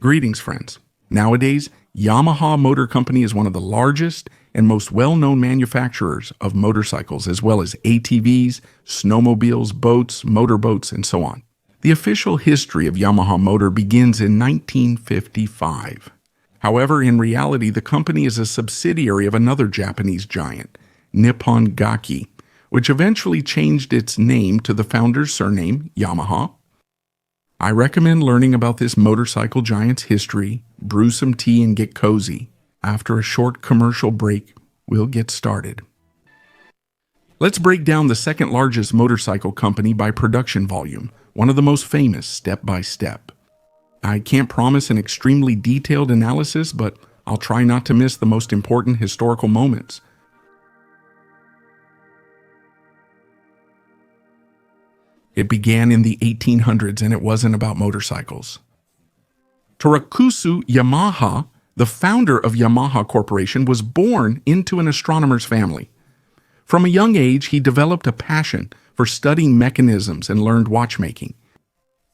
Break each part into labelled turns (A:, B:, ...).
A: Greetings, friends. Nowadays, Yamaha Motor Company is one of the largest and most well-known manufacturers of motorcycles, as well as ATVs, snowmobiles, boats, motorboats, and so on. The official history of Yamaha Motor begins in 1955. However, in reality, the company is a subsidiary of another Japanese giant, Nippon Gakki, which eventually changed its name to the founder's surname, Yamaha. I recommend learning about this motorcycle giant's history, brew some tea, and get cozy. After a short commercial break, we'll get started. Let's break down the second largest motorcycle company by production volume, one of the most famous step by step. I can't promise an extremely detailed analysis, but I'll try not to miss the most important historical moments. It began in the 1800s, and it wasn't about motorcycles. Torakusu Yamaha, the founder of Yamaha Corporation, was born into an astronomer's family. From a young age, he developed a passion for studying mechanisms and learned watchmaking.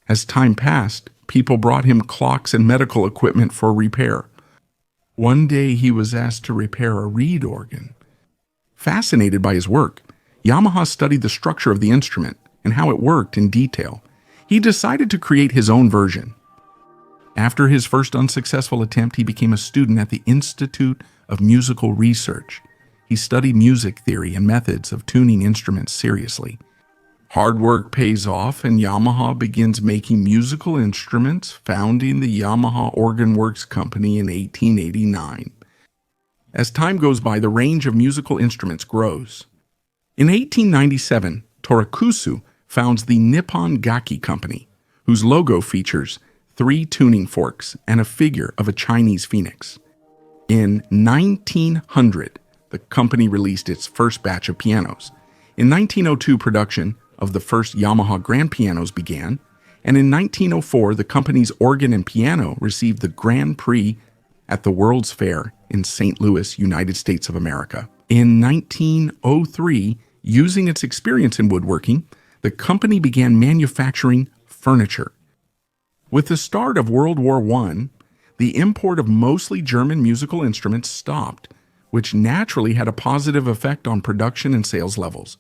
A: As time passed, people brought him clocks and medical equipment for repair. One day, he was asked to repair a reed organ. Fascinated by his work, Yamaha studied the structure of the instrument and how it worked in detail. He decided to create his own version. After his first unsuccessful attempt, he became a student at the Institute of Musical Research. He studied music theory and methods of tuning instruments seriously. Hard work pays off, and Yamaha begins making musical instruments, founding the Yamaha Organ Works Company in 1889. As time goes by, the range of musical instruments grows. In 1897, Torakusu founds the Nippon Gakki Company, whose logo features 3 tuning forks and a figure of a Chinese phoenix. In 1900, the company released its first batch of pianos. In 1902, production of the first Yamaha grand pianos began, and in 1904, the company's organ and piano received the Grand Prix at the World's Fair in St. Louis, United States of America. In 1903, using its experience in woodworking, the company began manufacturing furniture. With the start of World War I, the import of mostly German musical instruments stopped, which naturally had a positive effect on production and sales levels.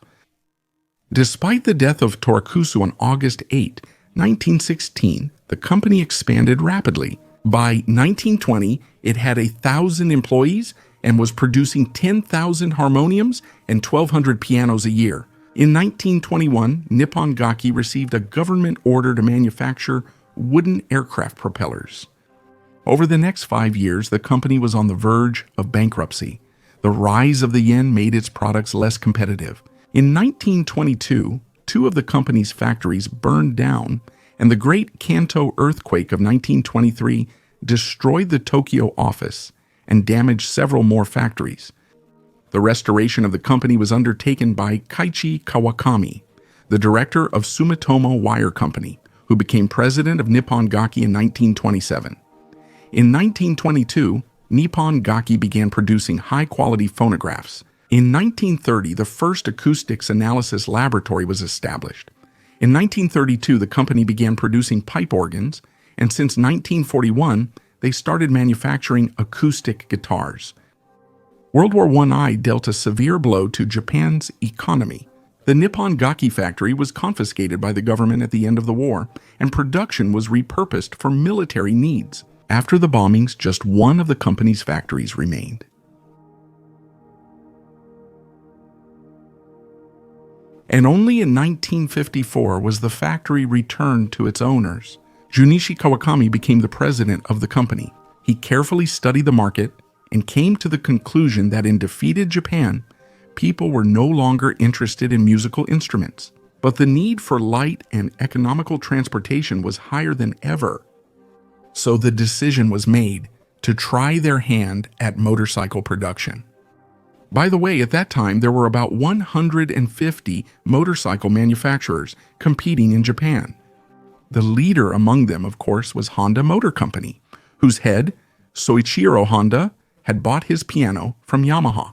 A: Despite the death of Torakusu on August 8, 1916, the company expanded rapidly. By 1920, it had 1,000 employees and was producing 10,000 harmoniums and 1,200 pianos a year. In 1921, Nippon Gakki received a government order to manufacture wooden aircraft propellers. Over the next 5 years, the company was on the verge of bankruptcy. The rise of the yen made its products less competitive. In 1922, 2 of the company's factories burned down, and the Great Kanto earthquake of 1923 destroyed the Tokyo office and damaged several more factories. The restoration of the company was undertaken by Keiichi Kawakami, the director of Sumitomo Wire Company, who became president of Nippon Gakki in 1927. In 1922, Nippon Gakki began producing high-quality phonographs. In 1930, the first acoustics analysis laboratory was established. In 1932, the company began producing pipe organs, and since 1941, they started manufacturing acoustic guitars. World War I dealt a severe blow to Japan's economy. The Nippon Gakki factory was confiscated by the government at the end of the war, and production was repurposed for military needs. After the bombings, just one of the company's factories remained. And only in 1954 was the factory returned to its owners. Junichi Kawakami became the president of the company. He carefully studied the market and came to the conclusion that in defeated Japan, people were no longer interested in musical instruments, but the need for light and economical transportation was higher than ever. So the decision was made to try their hand at motorcycle production. By the way, at that time, there were about 150 motorcycle manufacturers competing in Japan. The leader among them, of course, was Honda Motor Company, whose head, Soichiro Honda, had bought his piano from Yamaha.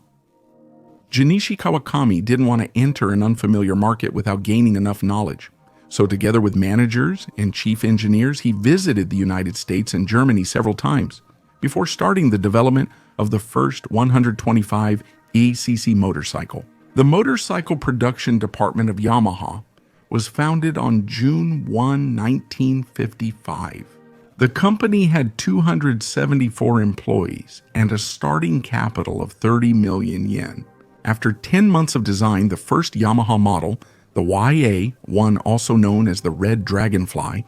A: Junichi Kawakami didn't want to enter an unfamiliar market without gaining enough knowledge, So together with managers and chief engineers, he visited the United States and Germany several times before starting the development of the first 125 ECC motorcycle. The motorcycle production department of Yamaha was founded on June 1, 1955. The company had 274 employees and a starting capital of 30 million yen. After 10 months of design, the first Yamaha model, the YA-1, also known as the Red Dragonfly,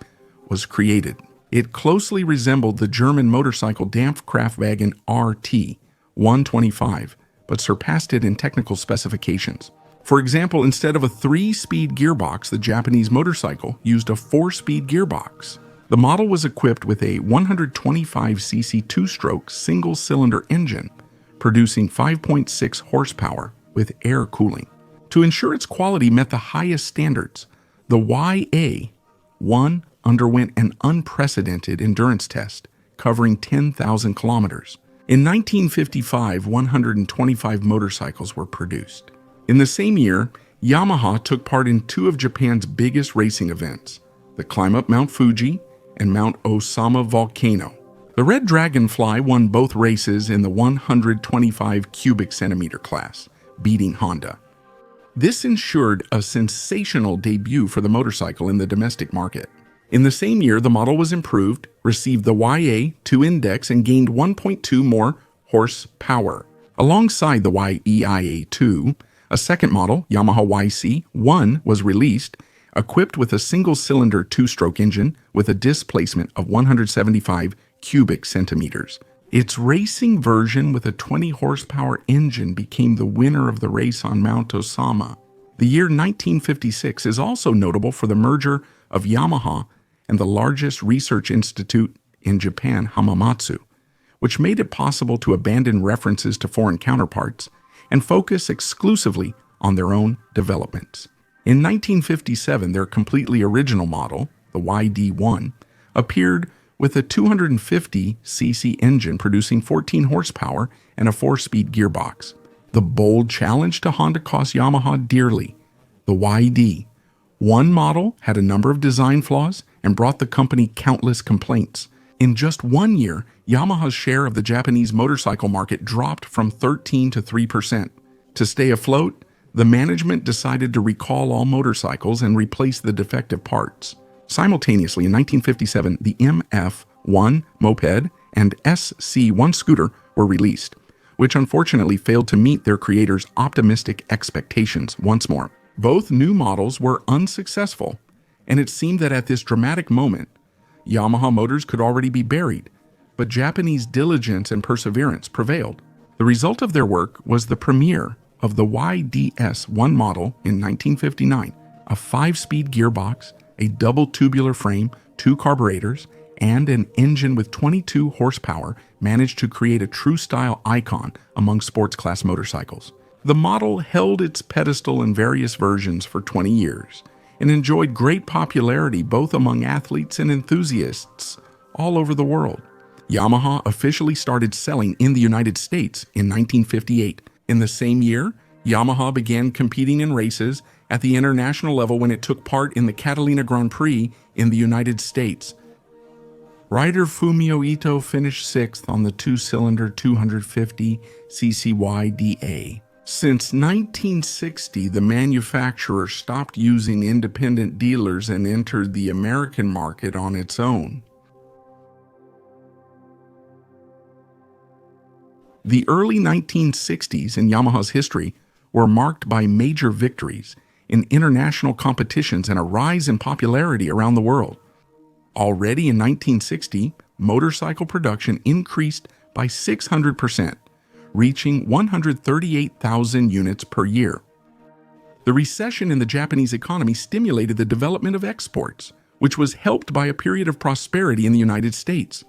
A: was created. It closely resembled the German motorcycle Dampfkraftwagen RT 125, but surpassed it in technical specifications. For example, instead of a 3-speed gearbox, the Japanese motorcycle used a 4-speed gearbox. The model was equipped with a 125cc 2-stroke single-cylinder engine, producing 5.6 horsepower with air cooling. To ensure its quality met the highest standards, the YA-1 underwent an unprecedented endurance test, covering 10,000 kilometers. In 1955, 125 motorcycles were produced. In the same year, Yamaha took part in 2 of Japan's biggest racing events, the climb up Mount Fuji and Mount Osama volcano. The Red Dragonfly won both races in the 125 cubic centimeter class, beating Honda. This ensured a sensational debut for the motorcycle in the domestic market. In the same year, the model was improved, received the YA-2 index, and gained 1.2 more horsepower. Alongside the YEIA-2, a second model, Yamaha YC-1, was released, equipped with a single-cylinder 2-stroke engine with a displacement of 175 cubic centimeters. Its racing version with a 20-horsepower engine became the winner of the race on Mount Osama. The year 1956 is also notable for the merger of Yamaha and the largest research institute in Japan, Hamamatsu, which made it possible to abandon references to foreign counterparts and focus exclusively on their own developments. In 1957, their completely original model, the YD-1, appeared with a 250cc engine producing 14 horsepower and a 4-speed gearbox. The bold challenge to Honda cost Yamaha dearly. The YD-1 model had a number of design flaws and brought the company countless complaints. In just 1 year, Yamaha's share of the Japanese motorcycle market dropped from 13% to 3%. To stay afloat, the management decided to recall all motorcycles and replace the defective parts. Simultaneously, in 1957, the MF-1 moped and SC-1 scooter were released, which unfortunately failed to meet their creators' optimistic expectations once more. Both new models were unsuccessful, and it seemed that at this dramatic moment, Yamaha motors could already be buried, but Japanese diligence and perseverance prevailed. The result of their work was the premiere of the YDS-1 model in 1959, a 5-speed gearbox, a double tubular frame, 2 carburetors, and an engine with 22 horsepower managed to create a true style icon among sports class motorcycles. The model held its pedestal in various versions for 20 years and enjoyed great popularity both among athletes and enthusiasts all over the world. Yamaha officially started selling in the United States in 1958. In the same year, Yamaha began competing in races at the international level when it took part in the Catalina Grand Prix in the United States. Rider Fumio Ito finished 6th on the 2-cylinder 250cc YDA. Since 1960, the manufacturer stopped using independent dealers and entered the American market on its own. The early 1960s in Yamaha's history were marked by major victories in international competitions and a rise in popularity around the world. Already in 1960, motorcycle production increased by 600%, reaching 138,000 units per year. The recession in the Japanese economy stimulated the development of exports, which was helped by a period of prosperity in the United States.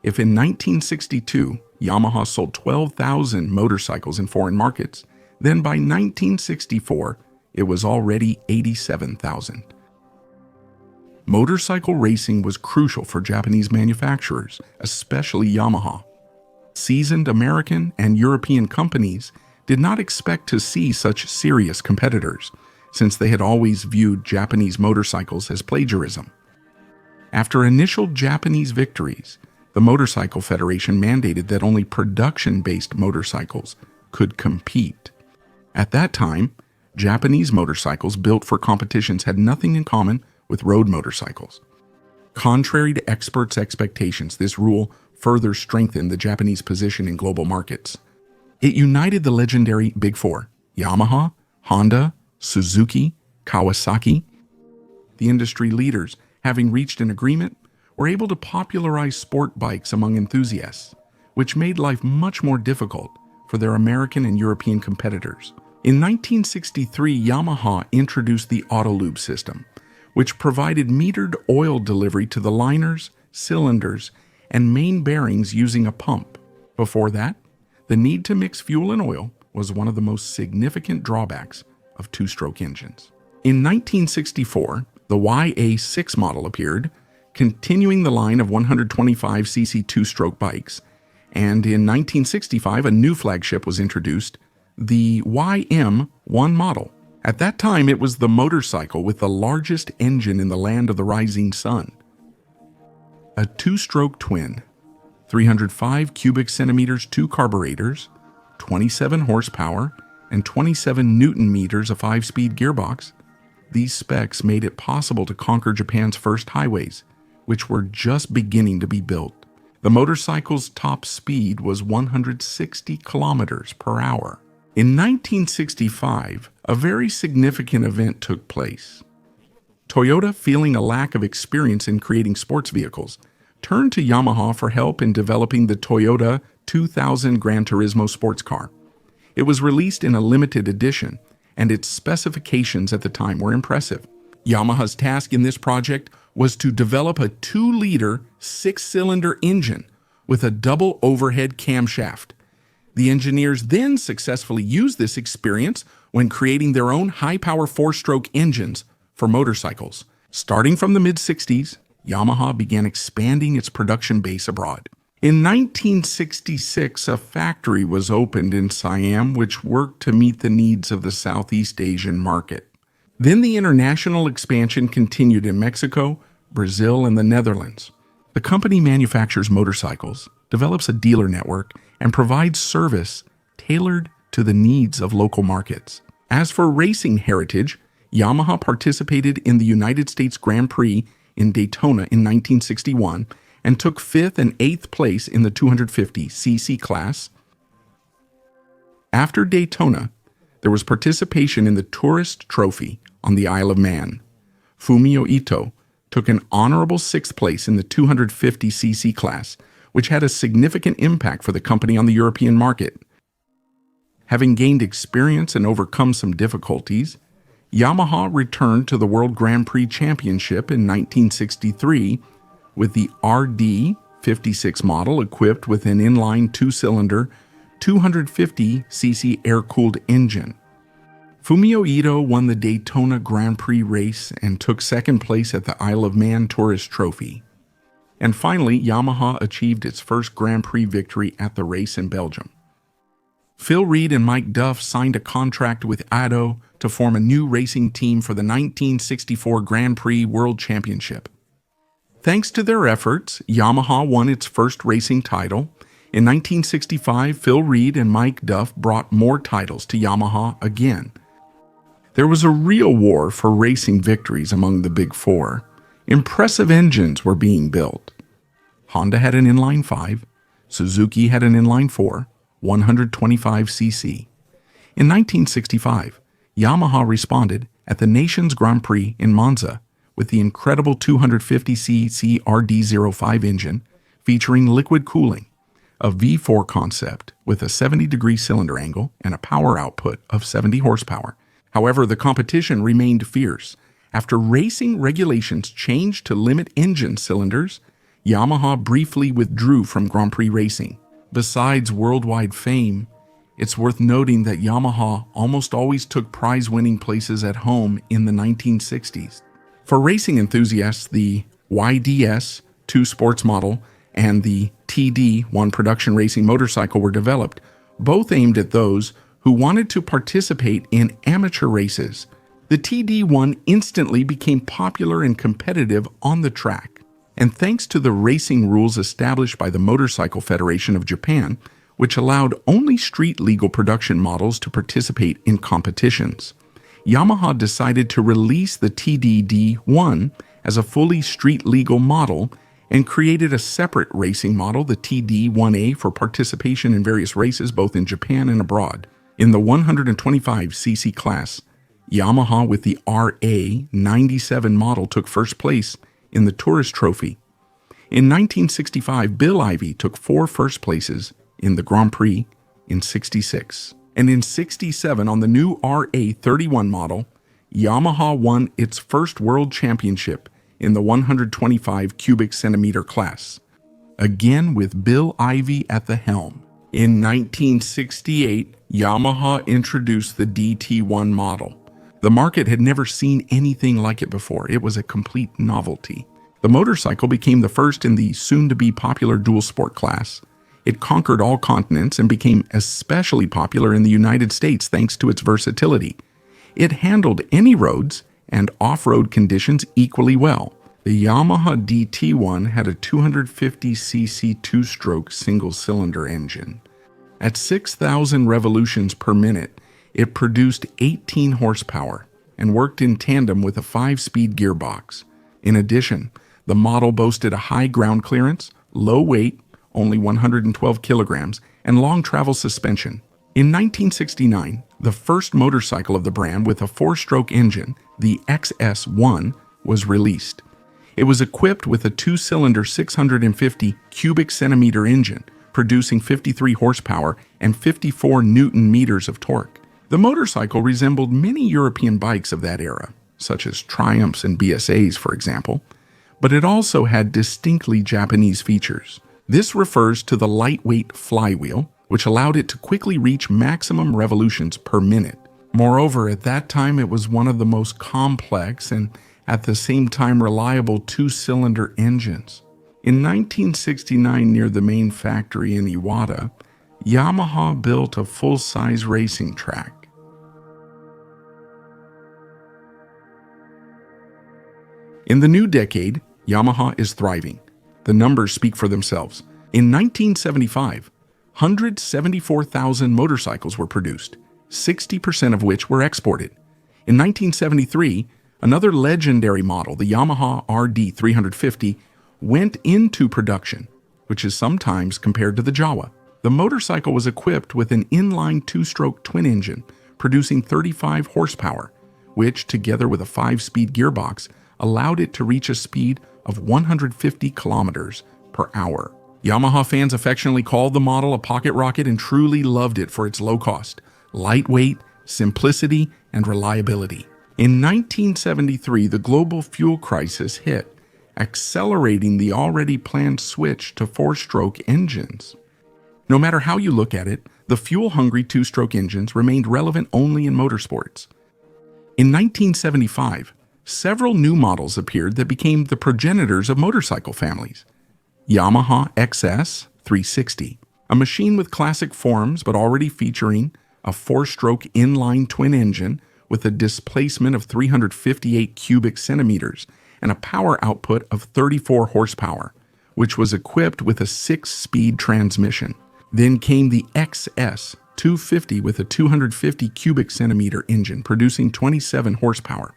A: If in 1962, Yamaha sold 12,000 motorcycles in foreign markets, then by 1964, it was already 87,000. Motorcycle racing was crucial for Japanese manufacturers, especially Yamaha. Seasoned American and European companies did not expect to see such serious competitors, since they had always viewed Japanese motorcycles as plagiarism. After initial Japanese victories, the Motorcycle Federation mandated that only production-based motorcycles could compete. At that time, Japanese motorcycles built for competitions had nothing in common with road motorcycles. Contrary to experts' expectations, this rule further strengthened the Japanese position in global markets. It united the legendary Big Four: Yamaha, Honda, Suzuki, Kawasaki. The industry leaders, having reached an agreement, were able to popularize sport bikes among enthusiasts, which made life much more difficult for their American and European competitors. In 1963, Yamaha introduced the Autolube system, which provided metered oil delivery to the liners, cylinders, and main bearings using a pump. Before that, the need to mix fuel and oil was one of the most significant drawbacks of two-stroke engines. In 1964, the YA6 model appeared, continuing the line of 125cc two-stroke bikes, and in 1965 a new flagship was introduced, the YM1 model. At that time, it was the motorcycle with the largest engine in the land of the rising sun. A two-stroke twin, 305 cubic centimeters, 2 carburetors, 27 horsepower, and 27 newton meters of 5-speed gearbox. These specs made it possible to conquer Japan's first highways, which were just beginning to be built. The motorcycle's top speed was 160 kilometers per hour. In 1965, a very significant event took place. Toyota, feeling a lack of experience in creating sports vehicles, turned to Yamaha for help in developing the Toyota 2000 Gran Turismo sports car. It was released in a limited edition, and its specifications at the time were impressive. Yamaha's task in this project was to develop a 2-liter 6-cylinder engine with a double overhead camshaft. The engineers then successfully used this experience when creating their own high-power 4-stroke engines for motorcycles. Starting from the mid-60s, Yamaha began expanding its production base abroad. In 1966, a factory was opened in Siam which worked to meet the needs of the Southeast Asian market. Then the international expansion continued in Mexico, Brazil, and the Netherlands. The company manufactures motorcycles, develops a dealer network, and provides service tailored to the needs of local markets. As for racing heritage, Yamaha participated in the United States Grand Prix in Daytona in 1961 and took 5th and 8th place in the 250cc class. After Daytona, there was participation in the Tourist Trophy on the Isle of Man. Fumio Ito took an honorable 6th place in the 250cc class, which had a significant impact for the company on the European market. Having gained experience and overcome some difficulties, Yamaha returned to the World Grand Prix Championship in 1963 with the RD56 model equipped with an inline 2-cylinder 250cc air-cooled engine. Fumio Ito won the Daytona Grand Prix race and took 2nd place at the Isle of Man Tourist Trophy. And finally, Yamaha achieved its first Grand Prix victory at the race in Belgium. Phil Reed and Mike Duff signed a contract with Ado to form a new racing team for the 1964 Grand Prix World Championship. Thanks to their efforts, Yamaha won its first racing title. In 1965, Phil Reed and Mike Duff brought more titles to Yamaha again. There was a real war for racing victories among the Big Four. Impressive engines were being built. Honda had an inline 5, Suzuki had an inline 4, 125cc. In 1965, Yamaha responded at the Nations Grand Prix in Monza with the incredible 250cc RD05 engine featuring liquid cooling, a V4 concept with a 70-degree cylinder angle and a power output of 70 horsepower. However, the competition remained fierce. After racing regulations changed to limit engine cylinders, Yamaha briefly withdrew from Grand Prix racing. Besides worldwide fame, it's worth noting that Yamaha almost always took prize-winning places at home in the 1960s. For racing enthusiasts, the YDS 2 sports model and the TD 1 production racing motorcycle were developed, both aimed at those who wanted to participate in amateur races. The TD1 instantly became popular and competitive on the track. And thanks to the racing rules established by the Motorcycle Federation of Japan, which allowed only street-legal production models to participate in competitions, Yamaha decided to release the TDD1 as a fully street-legal model and created a separate racing model, the TD1A, for participation in various races both in Japan and abroad. In the 125cc class, Yamaha with the RA97 model took first place in the Tourist Trophy. In 1965, Bill Ivey took 4 first places in the Grand Prix in 66. And in 67, on the new RA31 model, Yamaha won its first world championship in the 125 cubic centimeter class, again with Bill Ivey at the helm. In 1968, Yamaha introduced the DT1 model. The market had never seen anything like it before. It was a complete novelty. The motorcycle became the first in the soon-to-be popular dual sport class. It conquered all continents and became especially popular in the United States thanks to its versatility. It handled any roads and off-road conditions equally well. The Yamaha DT1 had a 250cc two-stroke single-cylinder engine. At 6,000 revolutions per minute, it produced 18 horsepower and worked in tandem with a 5-speed gearbox. In addition, the model boasted a high ground clearance, low weight, only 112 kilograms, and long travel suspension. In 1969, the first motorcycle of the brand with a 4-stroke engine, the XS1, was released. It was equipped with a 2-cylinder 650 cubic centimeter engine, producing 53 horsepower and 54 newton meters of torque. The motorcycle resembled many European bikes of that era, such as Triumphs and BSAs, for example, but it also had distinctly Japanese features. This refers to the lightweight flywheel, which allowed it to quickly reach maximum revolutions per minute. Moreover, at that time it was one of the most complex and at the same time reliable 2-cylinder engines. In 1969, near the main factory in Iwata, Yamaha built a full-size racing track. In the new decade, Yamaha is thriving. The numbers speak for themselves. In 1975, 174,000 motorcycles were produced, 60% of which were exported. In 1973, another legendary model, the Yamaha RD350, went into production, which is sometimes compared to the Jawa. The motorcycle was equipped with an inline 2-stroke twin engine, producing 35 horsepower, which, together with a 5-speed gearbox, allowed it to reach a speed of 150 kilometers per hour. Yamaha fans affectionately called the model a pocket rocket and truly loved it for its low cost, lightweight, simplicity, and reliability. In 1973, the global fuel crisis hit, accelerating the already planned switch to 4-stroke engines. No matter how you look at it, the fuel-hungry 2-stroke engines remained relevant only in motorsports. In 1975, several new models appeared that became the progenitors of motorcycle families. Yamaha XS 360, a machine with classic forms but already featuring a 4-stroke inline twin engine with a displacement of 358 cubic centimeters and a power output of 34 horsepower, which was equipped with a 6-speed transmission. Then came the XS 250 with a 250 cubic centimeter engine producing 27 horsepower.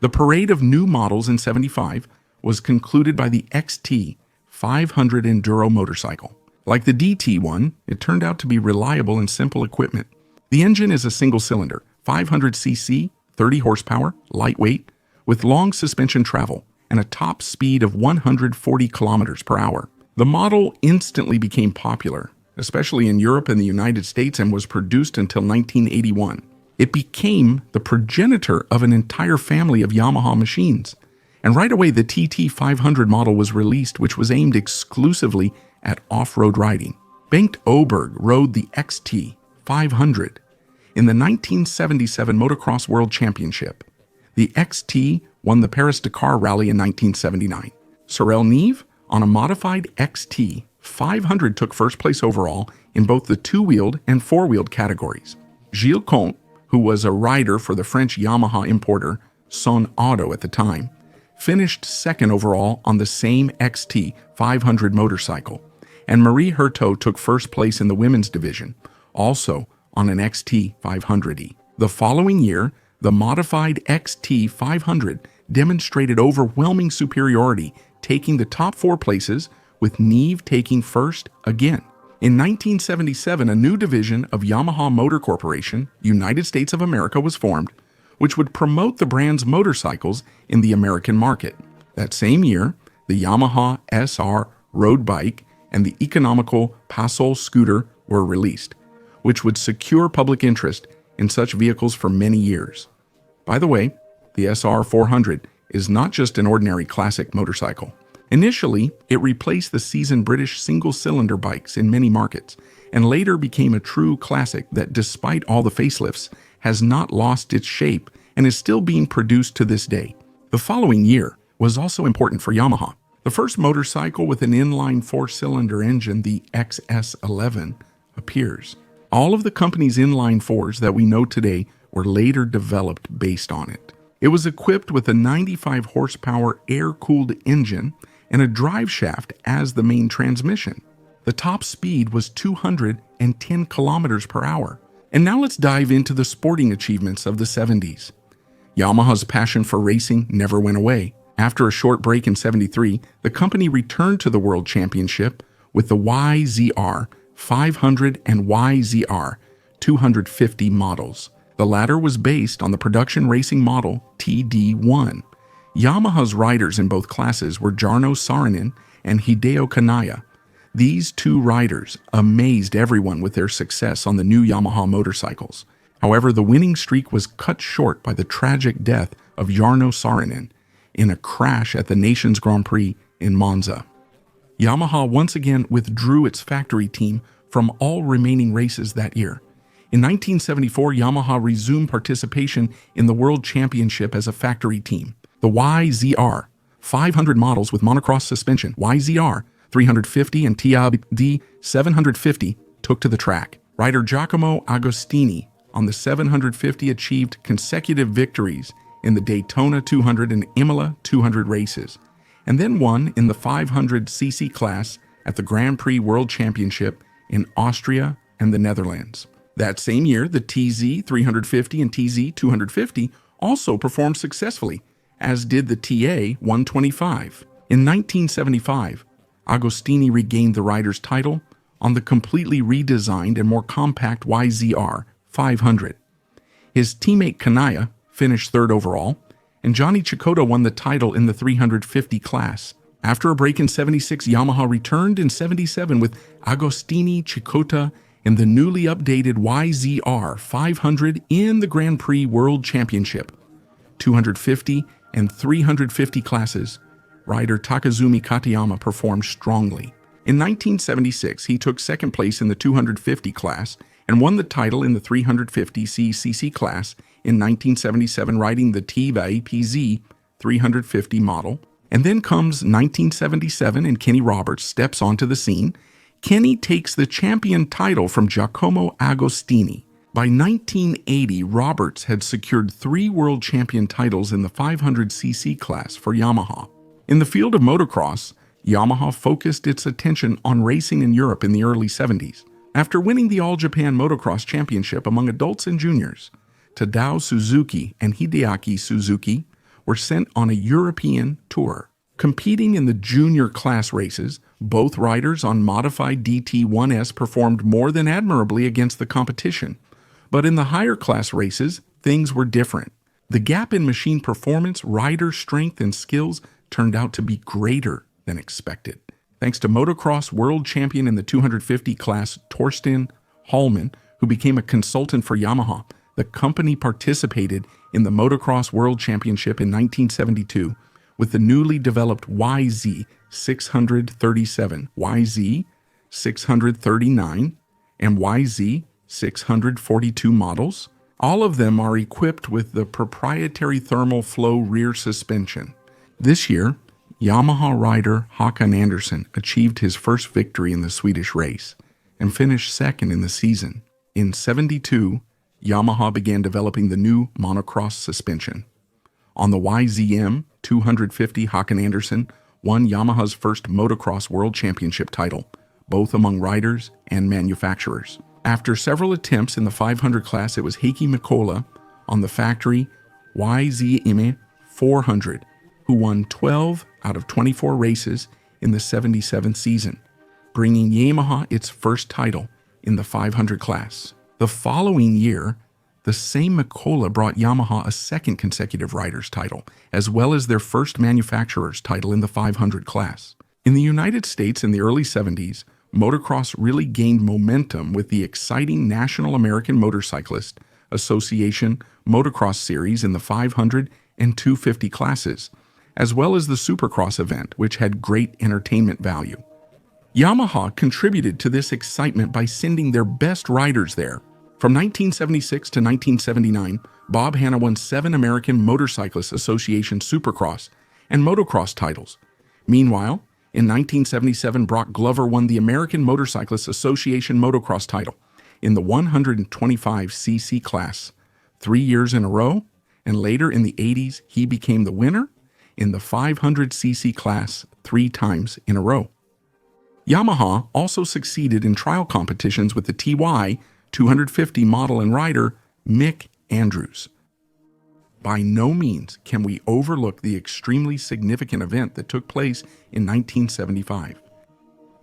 A: The parade of new models in 75 was concluded by the XT 500 Enduro motorcycle. Like the DT1, it turned out to be reliable and simple equipment. The engine is a single-cylinder, 500cc, 30 horsepower, lightweight, with long suspension travel and a top speed of 140 kilometers per hour. The model instantly became popular, especially in Europe and the United States, and was produced until 1981. It became the progenitor of an entire family of Yamaha machines. And right away, the TT500 model was released, which was aimed exclusively at off-road riding. Bengt Oberg rode the XT500 in the 1977 Motocross World Championship. The XT won the Paris-Dakar Rally in 1979. Cyril Neve, on a modified XT500, took first place overall in both the 2-wheeled and 4-wheeled categories. Gilles Comte who was a rider for the French Yamaha importer Son Auto at the time, finished second overall on the same XT 500 motorcycle, and Marie Hurteau took first place in the women's division, also on an XT 500E. The following year, the modified XT 500 demonstrated overwhelming superiority, taking the top 4 places, with Neve taking first again. In 1977, a new division of Yamaha Motor Corporation, United States of America, was formed, which would promote the brand's motorcycles in the American market. That same year, the Yamaha SR road bike and the economical Pasol scooter were released, which would secure public interest in such vehicles for many years. By the way, the SR 400 is not just an ordinary classic motorcycle. Initially, it replaced the seasoned British single-cylinder bikes in many markets, and later became a true classic that, despite all the facelifts, has not lost its shape and is still being produced to this day. The following year was also important for Yamaha. The first motorcycle with an inline 4-cylinder engine, the XS11, appears. All of the company's inline 4s that we know today were later developed based on it. It was equipped with a 95 horsepower air-cooled engine and a drive shaft as the main transmission. The top speed was 210 kilometers per hour. And now let's dive into the sporting achievements of the 70s. Yamaha's passion for racing never went away. After a short break in '73, the company returned to the World Championship with the YZR 500 and YZR 250 models. The latter was based on the production racing model TD1. Yamaha's riders in both classes were Jarno Saarinen and Hideo Kanaya. These two riders amazed everyone with their success on the new Yamaha motorcycles. However, the winning streak was cut short by the tragic death of Jarno Saarinen in a crash at the Nations Grand Prix in Monza. Yamaha once again withdrew its factory team from all remaining races that year. In 1974, Yamaha resumed participation in the World Championship as a factory team. The YZR 500 models with monocross suspension, YZR 350 and TAB 750, took to the track. Rider Giacomo Agostini on the 750 achieved consecutive victories in the Daytona 200 and Imola 200 races, and then won in the 500cc class at the Grand Prix World Championship in Austria and the Netherlands. That same year, the TZ 350 and TZ 250 also performed successfully, as did the TA 125. In 1975, Agostini regained the rider's title on the completely redesigned and more compact YZR 500. His teammate Kanaya finished third overall, and Johnny Cecotto won the title in the 350 class. After a break in '76, Yamaha returned in '77 with Agostini, Cecotto, in the newly updated YZR 500 in the Grand Prix World Championship. 250 and 350 classes, rider Takazumi Katayama performed strongly. In 1976, he took second place in the 250 class and won the title in the 350cc class in 1977, riding the Tiva PZ 350 model. And then comes 1977 and Kenny Roberts steps onto the scene. Kenny takes the champion title from Giacomo Agostini. By 1980, Roberts had secured 3 world champion titles in the 500cc class for Yamaha. In the field of motocross, Yamaha focused its attention on racing in Europe in the early 70s. After winning the All-Japan Motocross Championship among adults and juniors, Tadao Suzuki and Hideaki Suzuki were sent on a European tour. Competing in the junior class races, both riders on modified DT1S performed more than admirably against the competition. But in the higher class races, things were different. The gap in machine performance, rider strength, and skills turned out to be greater than expected. Thanks to motocross world champion in the 250 class Torsten Hallman, who became a consultant for Yamaha, the company participated in the Motocross World Championship in 1972 with the newly developed YZ 637, YZ 639, and YZ 642 models. All of them are equipped with the proprietary thermal flow rear suspension. This year, Yamaha rider Håkan Andersson achieved his first victory in the Swedish race and finished second in the season. In '72, Yamaha began developing the new monocross suspension. On the YZM 250, Håkan Andersson won Yamaha's first motocross world championship title, both among riders and manufacturers. After several attempts in the 500 class, it was Heikki Mikkola on the factory YZM 400 who won 12 out of 24 races in the 77th season, bringing Yamaha its first title in the 500 class. The following year, the same Mikkola brought Yamaha a second consecutive riders' title, as well as their first manufacturer's title in the 500 class. In the United States in the early 70s, motocross really gained momentum with the exciting National American Motorcyclist Association Motocross Series in the 500 and 250 classes, as well as the Supercross event, which had great entertainment value. Yamaha contributed to this excitement by sending their best riders there. From 1976 to 1979, Bob Hanna won 7 American Motorcyclists Association Supercross and Motocross titles. Meanwhile, in 1977, Brock Glover won the American Motorcyclists Association Motocross title in the 125cc class 3 years in a row, and later in the 80s, he became the winner in the 500cc class 3 times in a row. Yamaha also succeeded in trial competitions with the TY 250 model and rider Mick Andrews. By no means can we overlook the extremely significant event that took place in 1975.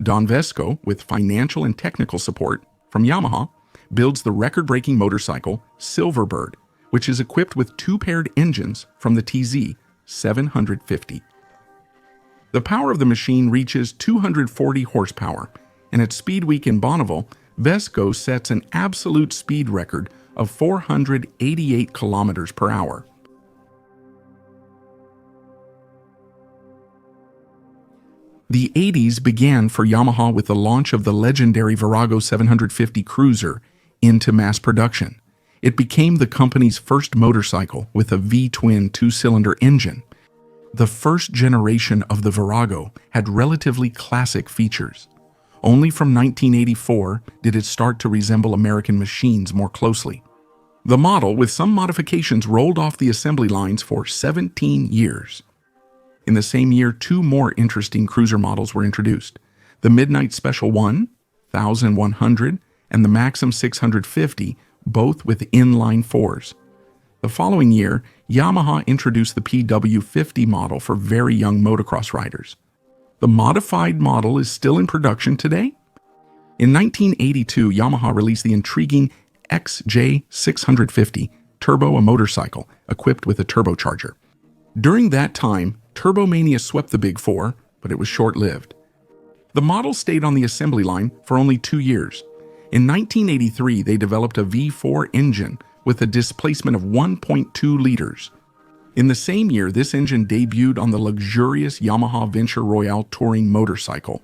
A: Don Vesco, with financial and technical support from Yamaha, builds the record-breaking motorcycle Silverbird, which is equipped with 2 paired engines from the TZ 750. The power of the machine reaches 240 horsepower, and at Speed Week in Bonneville, Vesco sets an absolute speed record of 488 kilometers per hour. The 80s began for Yamaha with the launch of the legendary Virago 750 Cruiser into mass production. It became the company's first motorcycle with a V-twin 2-cylinder engine. The first generation of the Virago had relatively classic features. Only from 1984 did it start to resemble American machines more closely. The model, with some modifications, rolled off the assembly lines for 17 years. In the same year, 2 more interesting cruiser models were introduced: the Midnight Special 1100 and the Maxim 650, both with inline 4s. The following year, Yamaha introduced the PW50 model for very young motocross riders. The modified model is still in production today. In 1982, Yamaha released the intriguing XJ650 Turbo, a motorcycle equipped with a turbocharger. During that time, Turbomania swept the Big Four, but it was short-lived. The model stayed on the assembly line for only 2 years. In 1983, they developed a V4 engine with a displacement of 1.2 liters. In the same year, this engine debuted on the luxurious Yamaha Venture Royale touring motorcycle.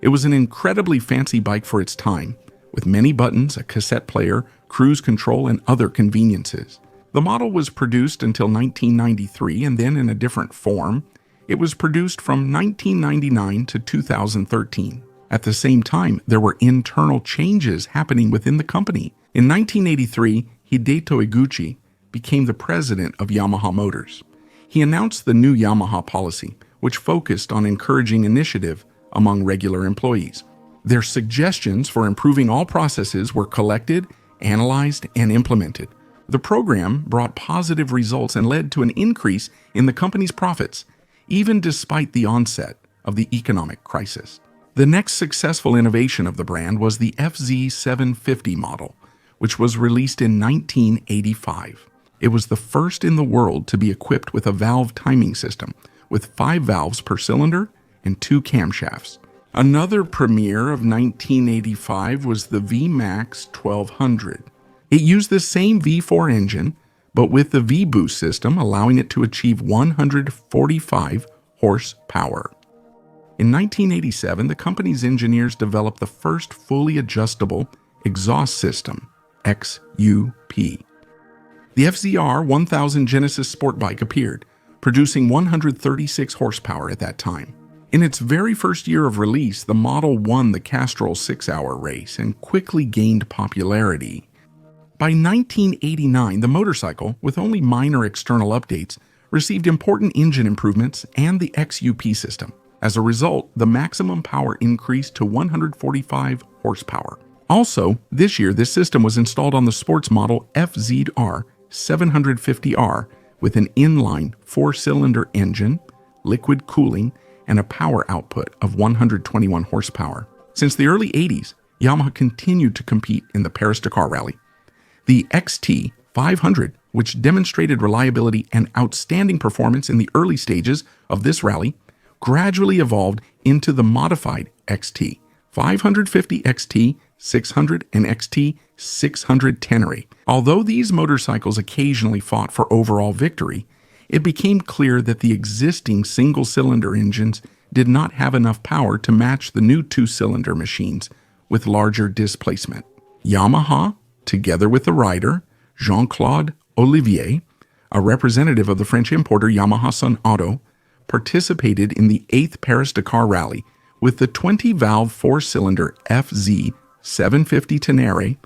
A: It was an incredibly fancy bike for its time, with many buttons, a cassette player, cruise control, and other conveniences. The model was produced until 1993, and then in a different form. It was produced from 1999 to 2013. At the same time, there were internal changes happening within the company. In 1983, Hideto Iguchi became the president of Yamaha Motors. He announced the new Yamaha policy, which focused on encouraging initiative among regular employees. Their suggestions for improving all processes were collected, analyzed, and implemented. The program brought positive results and led to an increase in the company's profits, even despite the onset of the economic crisis. The next successful innovation of the brand was the FZ750 model, which was released in 1985. It was the first in the world to be equipped with a valve timing system, with 5 valves per cylinder and 2 camshafts. Another premiere of 1985 was the VMAX 1200. It used the same V4 engine, but with the V-Boost system, allowing it to achieve 145 horsepower. In 1987, the company's engineers developed the first fully adjustable exhaust system, XUP. The FZR 1000 Genesis sport bike appeared, producing 136 horsepower at that time. In its very first year of release, the model won the Castrol 6-hour race and quickly gained popularity. By 1989, the motorcycle, with only minor external updates, received important engine improvements and the XUP system. As a result, the maximum power increased to 145 horsepower. Also, this year, this system was installed on the sports model FZR 750R with an inline 4-cylinder engine, liquid cooling, and a power output of 121 horsepower. Since the early 80s, Yamaha continued to compete in the Paris-Dakar Rally. The XT 500, which demonstrated reliability and outstanding performance in the early stages of this rally, gradually evolved into the modified XT 550 XT 600 and XT 600 Tenere. Although these motorcycles occasionally fought for overall victory, it became clear that the existing single-cylinder engines did not have enough power to match the new 2-cylinder machines with larger displacement. Yamaha, together with the rider, Jean-Claude Olivier, a representative of the French importer Yamaha Sun Auto, participated in the 8th Paris-Dakar Rally with the 20-valve 4-cylinder FZ 750 Tenere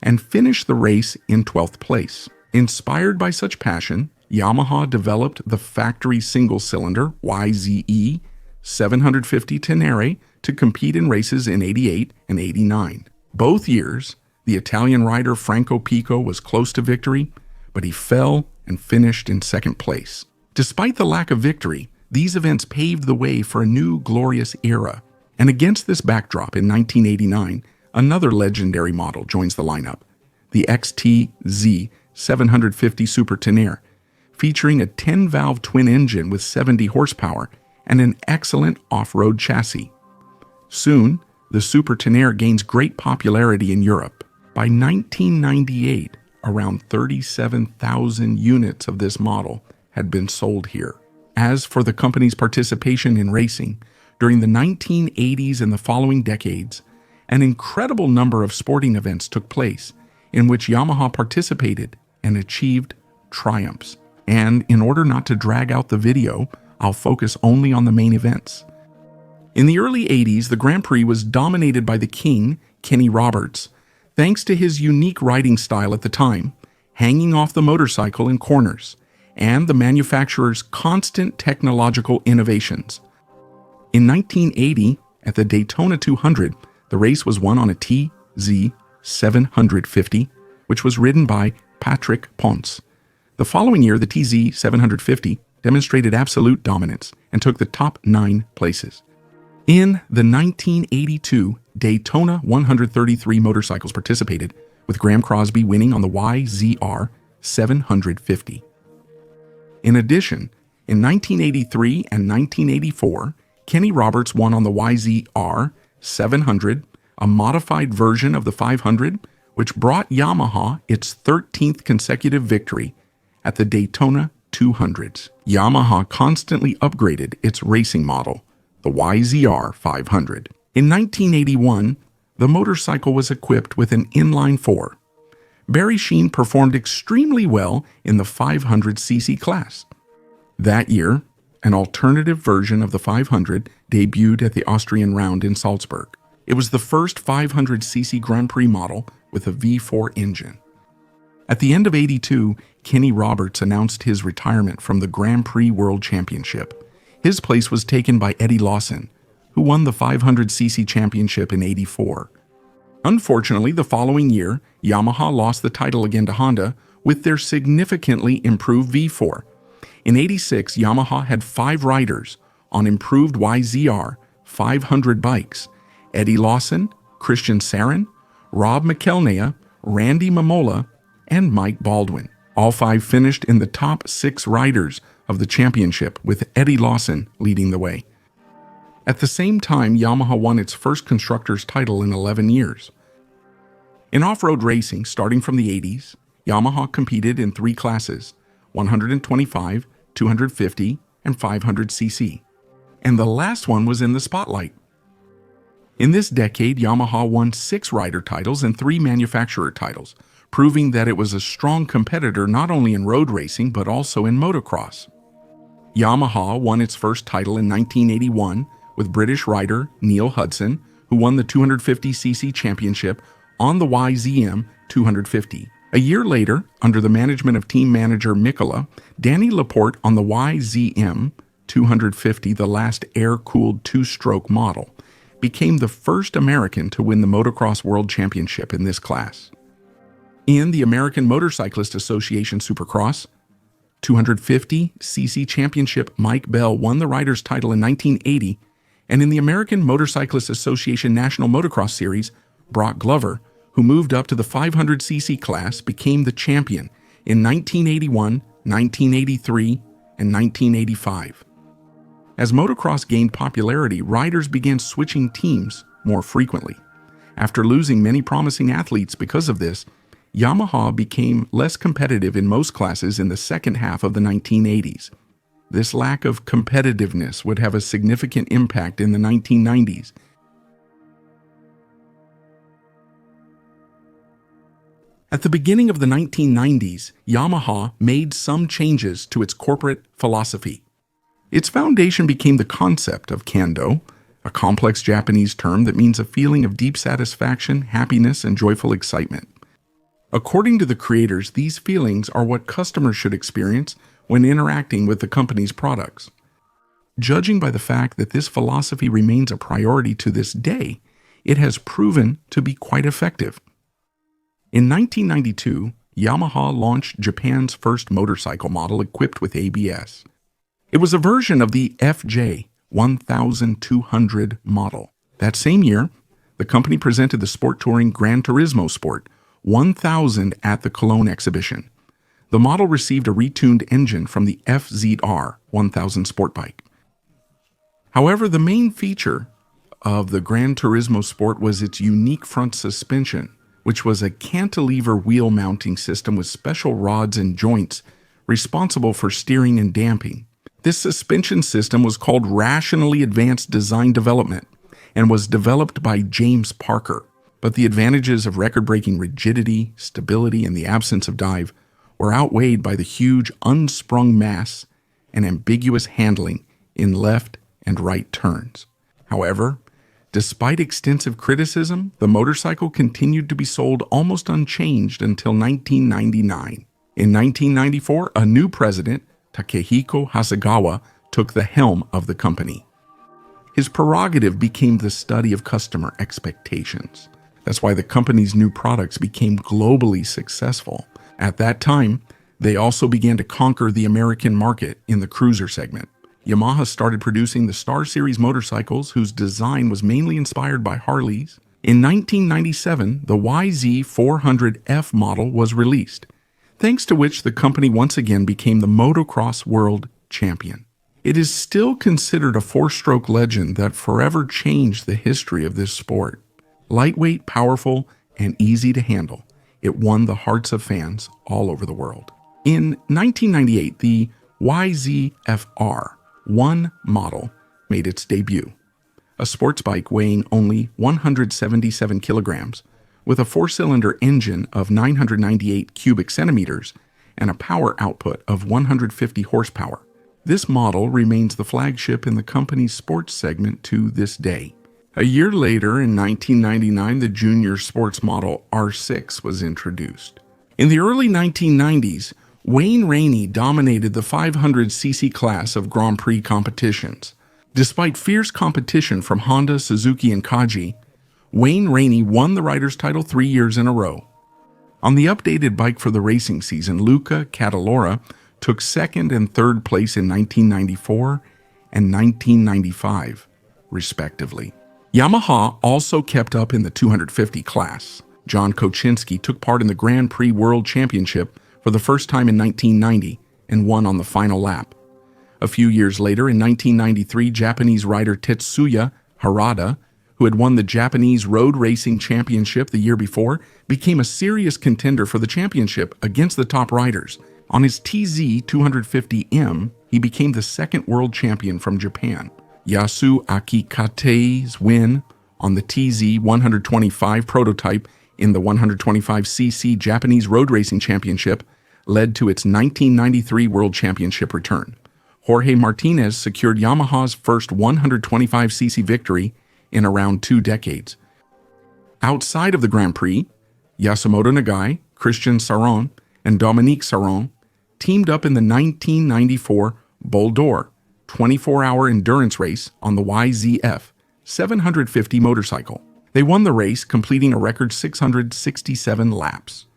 A: and finished the race in 12th place. Inspired by such passion, Yamaha developed the factory single-cylinder YZE 750 Tenere to compete in races in 88 and 89. Both years, the Italian rider Franco Pico was close to victory, but he fell and finished in 2nd place. Despite the lack of victory, these events paved the way for a new glorious era. And against this backdrop in 1989, another legendary model joins the lineup, the XTZ 750 Super Tenere, featuring a 10-valve twin engine with 70 horsepower and an excellent off-road chassis. Soon, the Super Tenere gains great popularity in Europe. By 1998, around 37,000 units of this model had been sold here. As for the company's participation in racing, during the 1980s and the following decades, an incredible number of sporting events took place in which Yamaha participated and achieved triumphs. And in order not to drag out the video, I'll focus only on the main events. In the early 80s, the Grand Prix was dominated by the king, Kenny Roberts, thanks to his unique riding style at the time, hanging off the motorcycle in corners, and the manufacturer's constant technological innovations. In 1980, at the Daytona 200, the race was won on a TZ 750, which was ridden by Patrick Ponce. The following year, the TZ 750 demonstrated absolute dominance and took the top 9 places. In the 1982 Daytona 133 motorcycles participated, with Graham Crosby winning on the YZR 750. In addition, in 1983 and 1984, Kenny Roberts won on the YZR 700, a modified version of the 500, which brought Yamaha its 13th consecutive victory at the Daytona 200s. Yamaha constantly upgraded its racing model, the YZR 500. In 1981, the motorcycle was equipped with an inline 4. Barry Sheene performed extremely well in the 500cc class. That year, an alternative version of the 500 debuted at the Austrian Round in Salzburg. It was the first 500cc Grand Prix model with a V4 engine. At the end of '82, Kenny Roberts announced his retirement from the Grand Prix World Championship. His place was taken by Eddie Lawson, who won the 500cc championship in '84. Unfortunately, the following year, Yamaha lost the title again to Honda with their significantly improved V4. In '86, Yamaha had 5 riders on improved YZR 500 bikes: Eddie Lawson, Christian Sarin, Rob McElnea, Randy Mamola, and Mike Baldwin. All 5 finished in the top 6 riders of the championship, with Eddie Lawson leading the way. At the same time, Yamaha won its first constructor's title in 11 years. In off-road racing, starting from the 80s, Yamaha competed in 3 classes: 125, 250, and 500cc. And the last one was in the spotlight. In this decade, Yamaha won 6 rider titles and 3 manufacturer titles, proving that it was a strong competitor not only in road racing but also in motocross. Yamaha won its first title in 1981 with British rider Neil Hudson, who won the 250cc championship on the YZM 250. A year later, under the management of team manager Mikola, Danny Laporte on the YZM 250, the last air-cooled two-stroke model, became the first American to win the Motocross World Championship in this class. In the American Motorcyclist Association Supercross 250cc Championship, Mike Bell won the rider's title in 1980, and in the American Motorcyclist Association National Motocross Series, Brock Glover, who moved up to the 500cc class, became the champion in 1981, 1983, and 1985. As motocross gained popularity, riders began switching teams more frequently. After losing many promising athletes because of this, Yamaha became less competitive in most classes in the second half of the 1980s. This lack of competitiveness would have a significant impact in the 1990s. At the beginning of the 1990s, Yamaha made some changes to its corporate philosophy. Its foundation became the concept of kando, a complex Japanese term that means a feeling of deep satisfaction, happiness, and joyful excitement. According to the creators, these feelings are what customers should experience when interacting with the company's products. Judging by the fact that this philosophy remains a priority to this day, it has proven to be quite effective. In 1992, Yamaha launched Japan's first motorcycle model equipped with ABS. It was a version of the FJ 1200 model. That same year, the company presented the sport touring Gran Turismo Sport 1000 at the Cologne exhibition. The model received a retuned engine from the FZR 1000 sport bike. However, the main feature of the Gran Turismo Sport was its unique front suspension, which was a cantilever wheel mounting system with special rods and joints responsible for steering and damping. This suspension system was called Rationally Advanced Design Development and was developed by James Parker, but the advantages of record-breaking rigidity, stability, and the absence of dive were outweighed by the huge unsprung mass and ambiguous handling in left and right turns. However, despite extensive criticism, the motorcycle continued to be sold almost unchanged until 1999. In 1994, a new president, Takehiko Hasegawa, took the helm of the company. His prerogative became the study of customer expectations. That's why the company's new products became globally successful. At that time, they also began to conquer the American market in the cruiser segment. Yamaha started producing the Star Series motorcycles, whose design was mainly inspired by Harley's. In 1997, the YZ400F model was released, thanks to which the company once again became the motocross world champion. It is still considered a four-stroke legend that forever changed the history of this sport. Lightweight, powerful, and easy to handle, it won the hearts of fans all over the world. In 1998, the YZF-R 1 model made its debut, a sports bike weighing only 177 kilograms, with a four-cylinder engine of 998 cubic centimeters and a power output of 150 horsepower. This model remains the flagship in the company's sports segment to this day. A year later, in 1999, the junior sports model R6 was introduced. In the early 1990s, Wayne Rainey dominated the 500cc class of Grand Prix competitions. Despite fierce competition from Honda, Suzuki, and Kaji, Wayne Rainey won the rider's title 3 years in a row. On the updated bike for the racing season, Luca Catalora took second and third place in 1994 and 1995, respectively. Yamaha also kept up in the 250 class. John Kocinski took part in the Grand Prix World Championship for the first time in 1990 and won on the final lap. A few years later, in 1993, Japanese rider Tetsuya Harada, who had won the Japanese Road Racing Championship the year before, became a serious contender for the championship against the top riders. On his TZ250M, he became the second world champion from Japan. Yasu Akikate's win on the TZ125 prototype in the 125cc Japanese Road Racing Championship led to its 1993 World Championship return. Jorge Martinez secured Yamaha's first 125cc victory in around 2 decades. Outside of the Grand Prix, Yasumoto Nagai, Christian Saron, and Dominique Saron teamed up in the 1994 Bol d'Or 24-hour endurance race on the YZF 750 motorcycle. They won the race, completing a record 667 laps.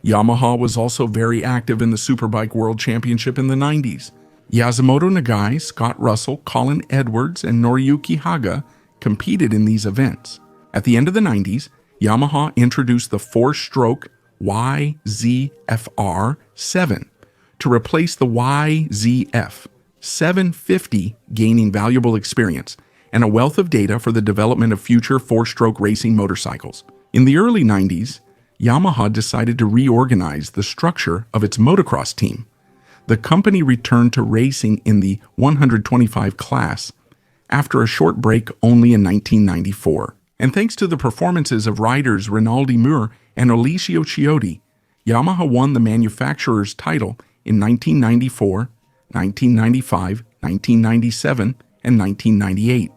A: Yamaha was also very active in the Superbike World Championship in the 90s. Yasumoto Nagai, Scott Russell, Colin Edwards, and Noriyuki Haga competed in these events. At the end of the 90s, Yamaha introduced the 4-stroke YZF-R7 to replace the YZF 750, gaining valuable experience and a wealth of data for the development of future 4-stroke racing motorcycles. In the early 90s, Yamaha decided to reorganize the structure of its motocross team. The company returned to racing in the 125 class after a short break only in 1994. And thanks to the performances of riders Rinaldi Moore and Olicio Chiotti, Yamaha won the manufacturer's title in 1994, 1995, 1997, and 1998.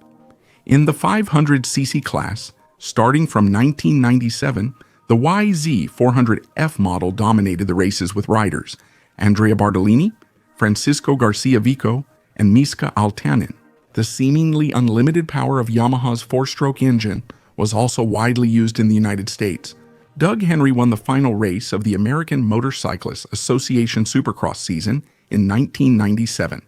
A: In the 500cc class, starting from 1997, the YZ400F model dominated the races with riders Andrea Bartolini, Francisco Garcia Vico, and Miska Altanin. The seemingly unlimited power of Yamaha's 4-stroke engine was also widely used in the United States. Doug Henry won the final race of the American Motorcyclists Association Supercross season in 1997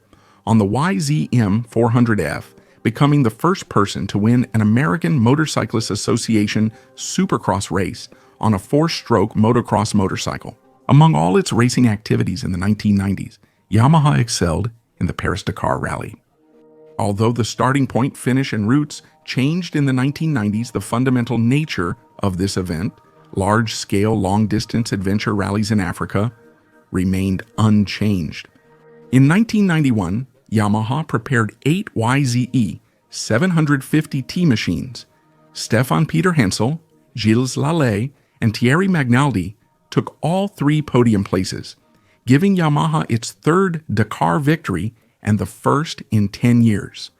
A: on the YZM 400F, becoming the first person to win an American Motorcyclists Association Supercross race on a 4-stroke motocross motorcycle. Among all its racing activities in the 1990s, Yamaha excelled in the Paris-Dakar Rally. Although the starting point, finish, and routes changed in the 1990s, the fundamental nature of this event, large-scale, long-distance adventure rallies in Africa, remained unchanged. In 1991, Yamaha prepared 8 YZE 750T machines. Stefan Peter Hensel, Gilles Lallet, and Thierry Magnaldi took all 3 podium places, giving Yamaha its 3rd Dakar victory and the first in 10 years.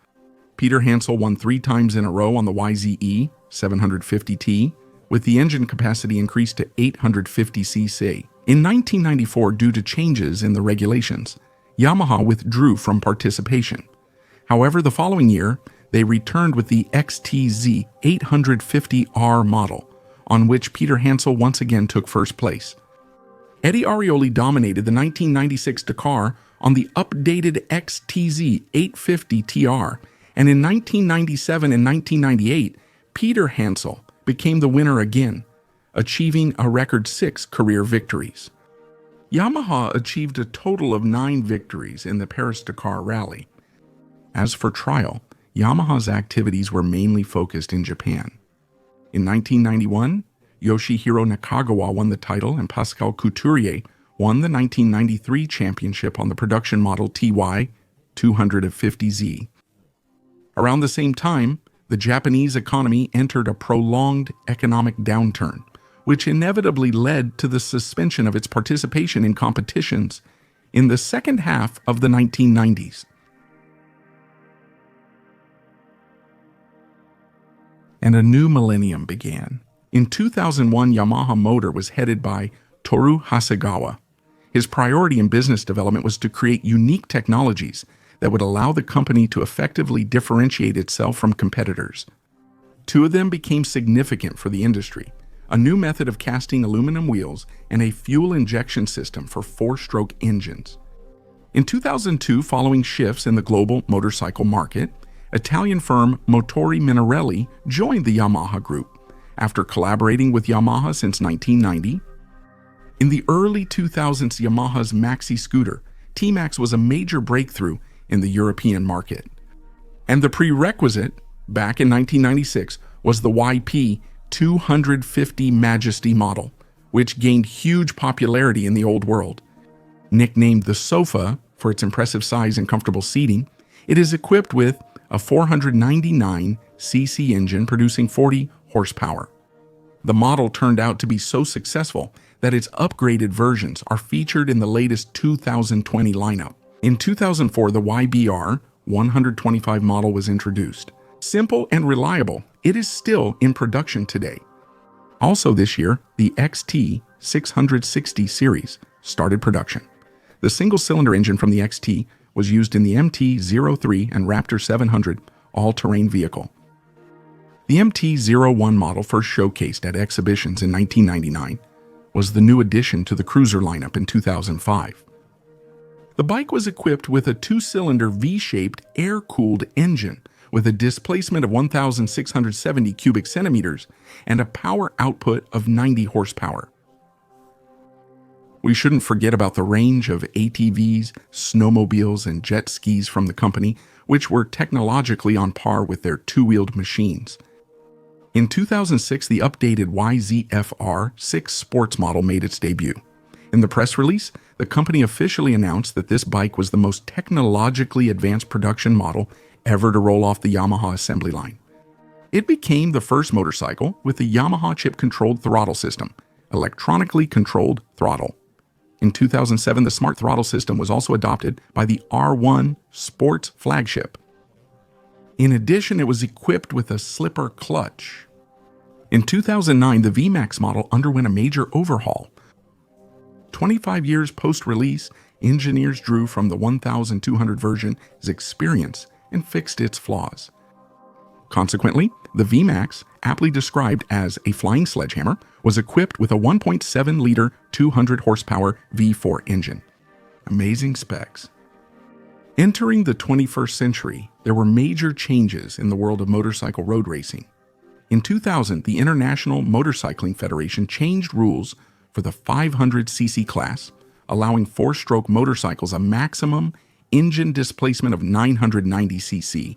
A: Peter Hensel won 3 times in a row on the YZE 750T, with the engine capacity increased to 850cc. In 1994, due to changes in the regulations, Yamaha withdrew from participation. However, the following year, they returned with the XTZ 850R model, on which Peter Hensel once again took first place. Eddie Arioli dominated the 1996 Dakar on the updated XTZ 850TR, and in 1997 and 1998, Peter Hensel became the winner again, achieving a record 6 career victories. Yamaha achieved a total of 9 victories in the Paris-Dakar Rally. As for trial, Yamaha's activities were mainly focused in Japan. In 1991, Yoshihiro Nakagawa won the title and Pascal Couturier won the 1993 championship on the production model TY 250Z. Around the same time, the Japanese economy entered a prolonged economic downturn, which inevitably led to the suspension of its participation in competitions in the second half of the 1990s. And a new millennium began. In 2001, Yamaha Motor was headed by Toru Hasegawa. His priority in business development was to create unique technologies that would allow the company to effectively differentiate itself from competitors. 2 of them became significant for the industry: a new method of casting aluminum wheels and a fuel injection system for 4-stroke engines. In 2002, following shifts in the global motorcycle market, Italian firm Motori Minarelli joined the Yamaha Group after collaborating with Yamaha since 1990. In the early 2000s, Yamaha's Maxi scooter, T-Max, was a major breakthrough in the European market. And the prerequisite, back in 1996, was the YP 250 Majesty model, which gained huge popularity in the old world. Nicknamed the Sofa for its impressive size and comfortable seating, it is equipped with a 499cc engine producing 40 horsepower. The model turned out to be so successful that its upgraded versions are featured in the latest 2020 lineup. In 2004, the YBR 125 model was introduced. Simple and reliable, it is still in production today. Also this year, the XT 660 series started production. The single-cylinder engine from the XT was used in the MT-03 and Raptor 700 all-terrain vehicle. The MT-01 model, first showcased at exhibitions in 1999, was the new addition to the cruiser lineup in 2005. The bike was equipped with a two-cylinder V-shaped air-cooled engine with a displacement of 1,670 cubic centimeters and a power output of 90 horsepower. We shouldn't forget about the range of ATVs, snowmobiles, and jet skis from the company, which were technologically on par with their two-wheeled machines. In 2006, the updated YZF-R 6 sports model made its debut. In the press release, the company officially announced that this bike was the most technologically advanced production model ever to roll off the Yamaha assembly line. It became the first motorcycle with the Yamaha chip-controlled throttle system, electronically controlled throttle. In 2007, the smart throttle system was also adopted by the R1 Sports flagship. In addition, it was equipped with a slipper clutch. In 2009, the VMAX model underwent a major overhaul. 25 years post-release, engineers drew from the 1200 version's experience and fixed its flaws. Consequently, the VMAX, aptly described as a flying sledgehammer, was equipped with a 1.7-liter, 200 horsepower V4 engine. Amazing specs. Entering the 21st century, there were major changes in the world of motorcycle road racing. In 2000, the International Motorcycling Federation changed rules for the 500cc class, allowing four-stroke motorcycles a maximum engine displacement of 990cc.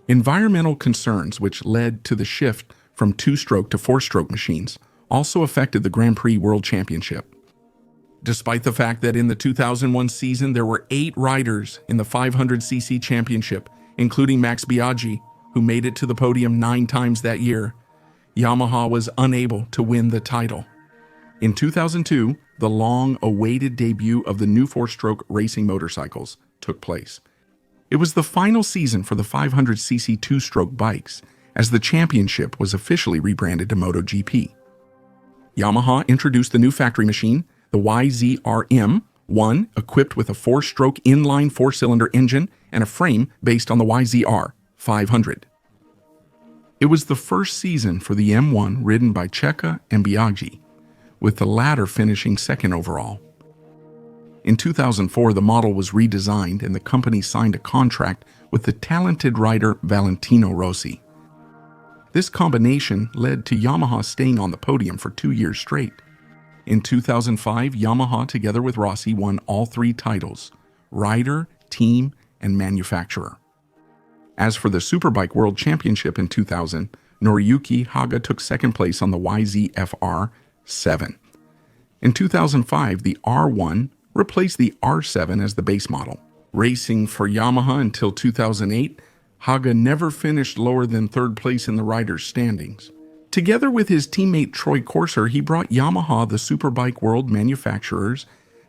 A: Environmental concerns, which led to the shift from two-stroke to four-stroke machines, also affected the Grand Prix World Championship. Despite the fact that in the 2001 season there were 8 riders in the 500cc championship, including Max Biaggi, who made it to the podium 9 times that year, Yamaha was unable to win the title. In 2002, the long-awaited debut of the new four-stroke racing motorcycles took place. It was the final season for the 500cc two-stroke bikes, as the championship was officially rebranded to MotoGP. Yamaha introduced the new factory machine, the YZR-M1, equipped with a four-stroke inline four-cylinder engine and a frame based on the YZR 500. It was the first season for the M1 ridden by Checa and Biaggi, with the latter finishing second overall. In 2004, the model was redesigned and the company signed a contract with the talented rider Valentino Rossi. This combination led to Yamaha staying on the podium for 2 years straight. In 2005, Yamaha, together with Rossi, won all 3 titles: rider, team, and manufacturer. As for the Superbike World Championship in 2000, Noriyuki Haga took second place on the YZF-R 7. In 2005, the R1 replaced the R7 as the base model. Racing for Yamaha until 2008, Haga never finished lower than third place in the riders' standings. Together with his teammate Troy Corser, he brought Yamaha the Superbike World Manufacturers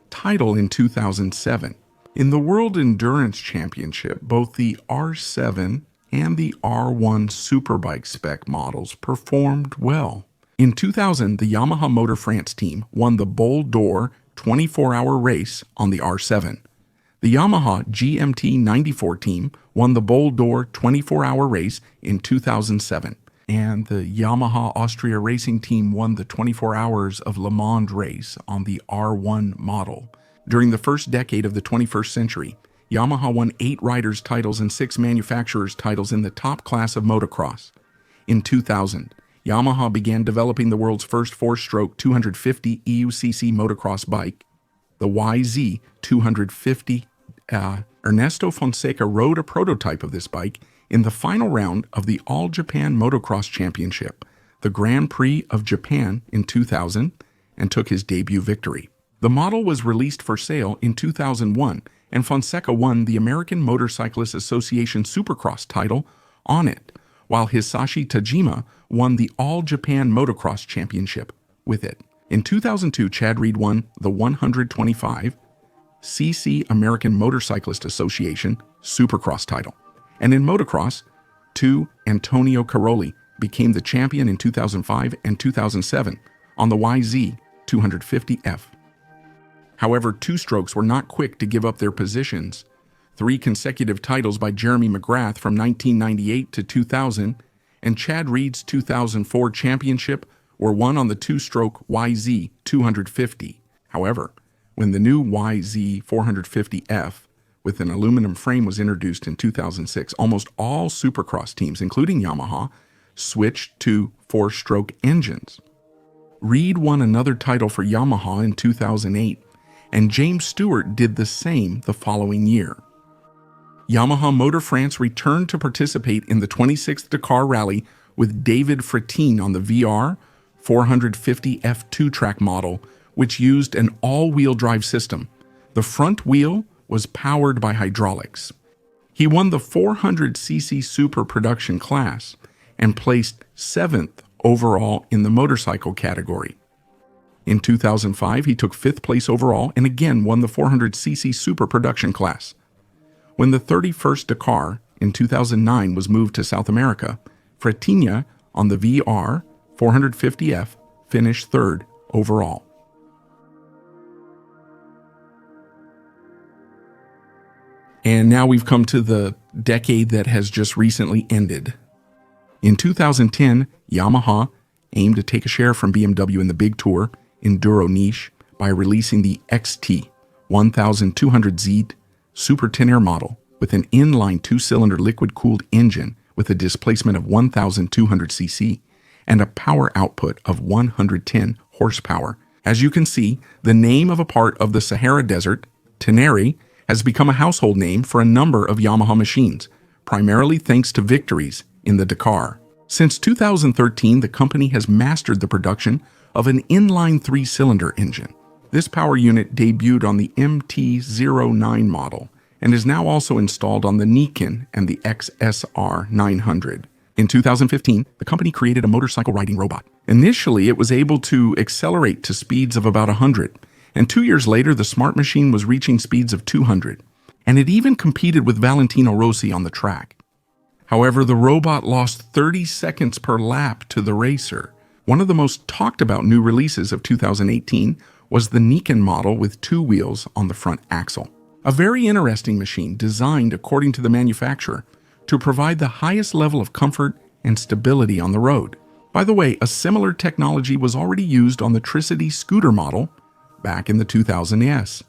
A: title in 2007. In the World Endurance Championship, both the R7 and the R1 Superbike spec models performed well. In 2000, the Yamaha Motor France team won the Bol d'Or 24-hour race on the R7. The Yamaha GMT 94 team won the Bol d'Or 24-hour race in 2007, and the Yamaha Austria Racing team won the 24 Hours of Le Mans race on the R1 model. During the first decade of the 21st century, Yamaha won 8 riders' titles and 6 manufacturers' titles in the top class of motocross. In 2000, Yamaha began developing the world's first 4-stroke 250 EUCC motocross bike, the YZ250. Ernesto Fonseca rode a prototype of this bike in the final round of the All Japan Motocross Championship, the Grand Prix of Japan in 2000, and took his debut victory. The model was released for sale in 2001, and Fonseca won the American Motorcyclist Association Supercross title on it, while Hisashi Tajima won the All Japan Motocross Championship with it. In 2002, Chad Reed won the 125cc American Motorcyclist Association Supercross title. And in motocross, Antonio Caroli became the champion in 2005 and 2007 on the YZ 250F. However, two-strokes were not quick to give up their positions. 3 consecutive titles by Jeremy McGrath from 1998 to 2000 and Chad Reed's 2004 championship were won on the two-stroke YZ 250. However, when the new YZ 450F with an aluminum frame was introduced in 2006, almost all supercross teams, including Yamaha, switched to 4-stroke engines. Reed won another title for Yamaha in 2008, and James Stewart did the same the following year. Yamaha Motor France returned to participate in the 26th Dakar Rally with David Fratine on the VR 450 F2 track model, which used an all-wheel drive system. The front wheel was powered by hydraulics. He won the 400cc Super Production class and placed 7th overall in the motorcycle category. In 2005, he took 5th place overall and again won the 400cc Super Production class. When the 31st Dakar in 2009 was moved to South America, Fratine on the VR 450F finished 3rd overall. And now we've come to the decade that has just recently ended. In 2010, Yamaha aimed to take a share from BMW in the Big Tour Enduro niche by releasing the XT 1200Z Super 10 Air model with an inline 2-cylinder liquid-cooled engine with a displacement of 1,200cc and a power output of 110 horsepower. As you can see, the name of a part of the Sahara Desert, Tenere, has become a household name for a number of Yamaha machines, primarily thanks to victories in the Dakar. Since 2013, the company has mastered the production of an inline 3-cylinder engine. This power unit debuted on the MT-09 model and is now also installed on the Nippon and the XSR 900. In 2015, the company created a motorcycle riding robot. Initially, it was able to accelerate to speeds of about 100, and 2 years later, the smart machine was reaching speeds of 200, and it even competed with Valentino Rossi on the track. However, the robot lost 30 seconds per lap to the racer. One of the most talked about new releases of 2018 was the Nippon model with 2 wheels on the front axle. A very interesting machine designed, according to the manufacturer, to provide the highest level of comfort and stability on the road. By the way, a similar technology was already used on the Tricity scooter model back in the 2000s.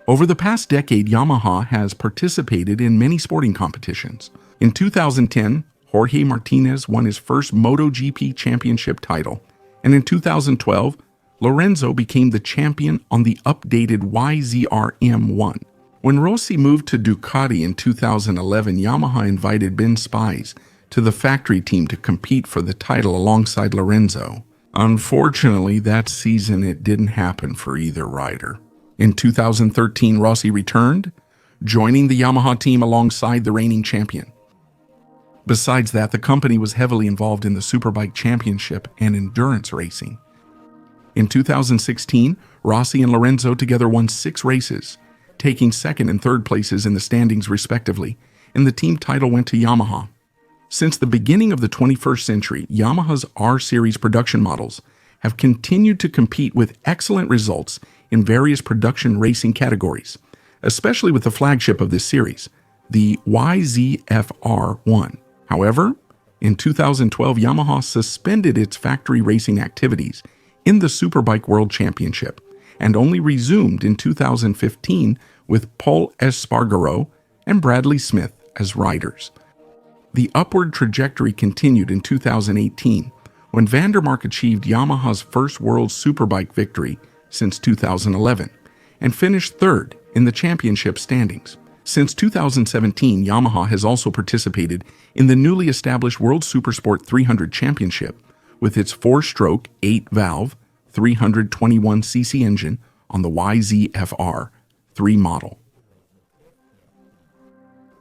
A: Over the past decade, Yamaha has participated in many sporting competitions. In 2010, Jorge Martinez won his first MotoGP championship title, and in 2012, Lorenzo became the champion on the updated YZR-M1. When Rossi moved to Ducati in 2011, Yamaha invited Ben Spies to the factory team to compete for the title alongside Lorenzo. Unfortunately, that season it didn't happen for either rider. In 2013, Rossi returned, joining the Yamaha team alongside the reigning champion. Besides that, the company was heavily involved in the Superbike Championship and endurance racing. In 2016, Rossi and Lorenzo together won 6 races, taking 2nd and 3rd places in the standings respectively, and the team title went to Yamaha. Since the beginning of the 21st century, Yamaha's R-Series production models have continued to compete with excellent results in various production racing categories, especially with the flagship of this series, the YZF-R1. However, in 2012, Yamaha suspended its factory racing activities in the Superbike World Championship and only resumed in 2015 with Paul Espargaro and Bradley Smith as riders. The upward trajectory continued in 2018 when Vandermark achieved Yamaha's first World Superbike victory since 2011 and finished 3rd in the championship standings. Since 2017, Yamaha has also participated in the newly established World Supersport 300 Championship with its 4-stroke, 8-valve, 321cc engine on the YZF-R3 model.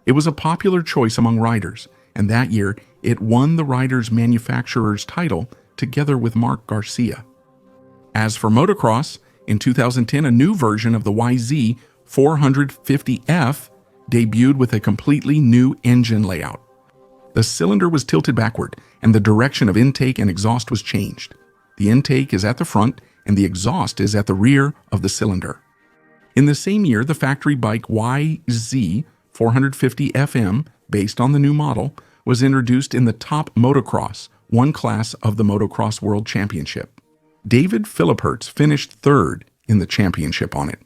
A: It was a popular choice among riders, and that year it won the Riders' Manufacturer's title together with Marc Garcia. As for motocross, in 2010 a new version of the YZ 450F debuted with a completely new engine layout. The cylinder was tilted backward, and the direction of intake and exhaust was changed. The intake is at the front, and the exhaust is at the rear of the cylinder. In the same year, the factory bike YZ450FM, based on the new model, was introduced in the top motocross, one class of the Motocross World Championship. David Philippertz finished third in the championship on it.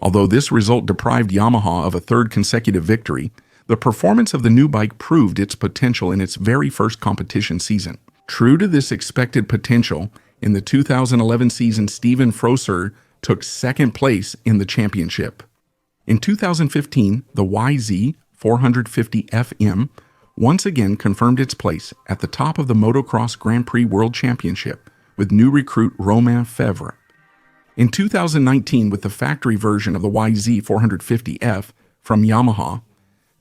A: Although this result deprived Yamaha of a third consecutive victory, the performance of the new bike proved its potential in its very first competition season. True to this expected potential, in the 2011 season, Steven Frosser took second place in the championship. In 2015, the YZ450FM once again confirmed its place at the top of the Motocross Grand Prix World Championship with new recruit Romain Fevre. In 2019, with the factory version of the YZ450F from Yamaha,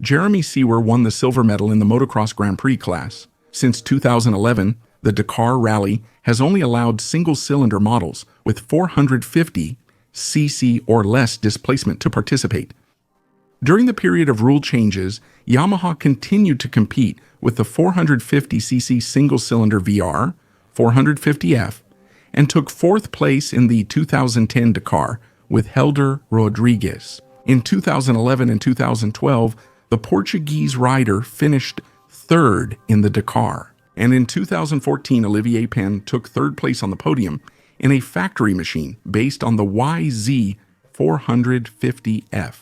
A: Jeremy Seewer won the silver medal in the Motocross Grand Prix class. Since 2011, the Dakar Rally has only allowed single-cylinder models with 450 cc or less displacement to participate. During the period of rule changes, Yamaha continued to compete with the 450cc single-cylinder VR 450F and took fourth place in the 2010 Dakar with Helder Rodrigues. In 2011 and 2012, the Portuguese rider finished third in the Dakar. And in 2014, Olivier Pen took third place on the podium in a factory machine based on the YZ450F.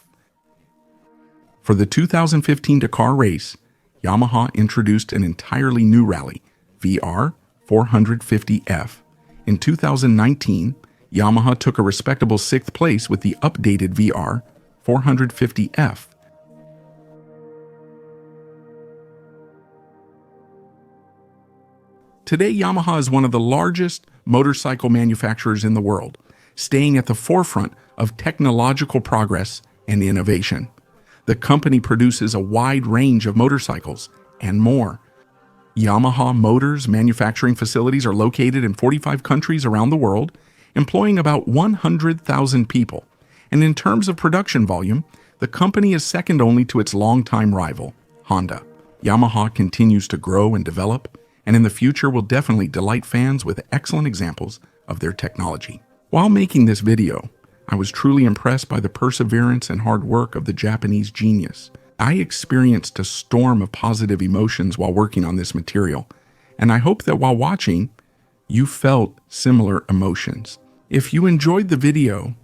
A: For the 2015 Dakar race, Yamaha introduced an entirely new rally, VR 450F. In 2019, Yamaha took a respectable sixth place with the updated VR 450F. Today, Yamaha is one of the largest motorcycle manufacturers in the world, staying at the forefront of technological progress and innovation. The company produces a wide range of motorcycles and more. Yamaha Motors manufacturing facilities are located in 45 countries around the world, employing about 100,000 people. And in terms of production volume, the company is second only to its longtime rival, Honda. Yamaha continues to grow and develop, and in the future will definitely delight fans with excellent examples of their technology. While making this video, I was truly impressed by the perseverance and hard work of the Japanese genius. I experienced a storm of positive emotions while working on this material, and I hope that while watching, you felt similar emotions. If you enjoyed the video,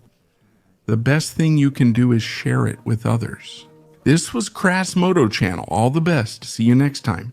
A: the best thing you can do is share it with others. This was Crass Moto Channel. All the best. See you next time.